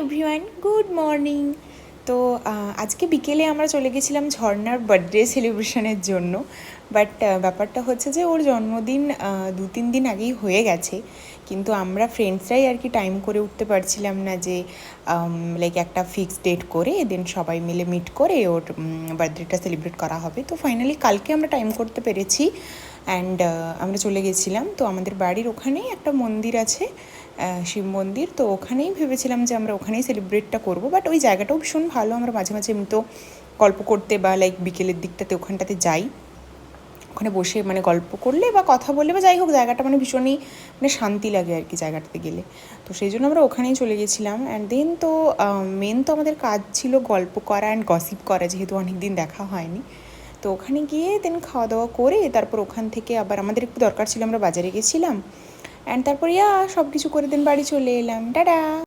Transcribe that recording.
Everyone, good morning. তো আজকে বিকেলে আমরা চলে গেছিলাম ঝর্ণার বার্থডে সেলিব্রেশনের জন্য। বাট ব্যাপারটা হচ্ছে যে ওর জন্মদিন 2-3 দিন আগেই হয়ে গেছে, কিন্তু আমরা ফ্রেন্ডসরাই আর কি টাইম করে উঠতে পারছিলাম না যে লাইক একটা ফিক্সড ডেট করে দেন সবাই মিলে মিট করে ওর বার্থডেটা সেলিব্রেট করা হবে। তো ফাইনালি কালকে আমরা টাইম করতে পেরেছি অ্যান্ড আমরা চলে গেছিলাম। তো আমাদের বাড়ির ওখানেই একটা মন্দির আছে, শিব মন্দির, তো ওখানেই ভেবেছিলাম যে আমরা ওখানেই সেলিব্রেটটা করবো। বাট ওই জায়গাটাও ভীষণ ভালো, আমরা মাঝে মাঝে এমনি তো গল্প করতে বা লাইক বিকেলের দিকটাতে ওখানটাতে যাই, ওখানে বসে মানে গল্প করলে বা কথা বললে বা যাই হোক জায়গাটা মানে ভীষণই মানে শান্তি লাগে আর কি জায়গাটাতে গেলে। তো সেই জন্য আমরা ওখানেই চলে গেছিলাম। অ্যান্ড দেন তো মেন তো আমাদের কাজ ছিল গল্প করা অ্যান্ড গসিপ করা, যেহেতু অনেক দিন দেখা হয়নি। তো ওখানে গিয়ে দেন খাওয়া দাওয়া করে তারপর ওখান থেকে আবার আমাদের একটু দরকার ছিল, আমরা বাজারে গেছিলাম অ্যান্ড তারপর সব কিছু করে দেন বাড়ি চলে এলাম। টাটা।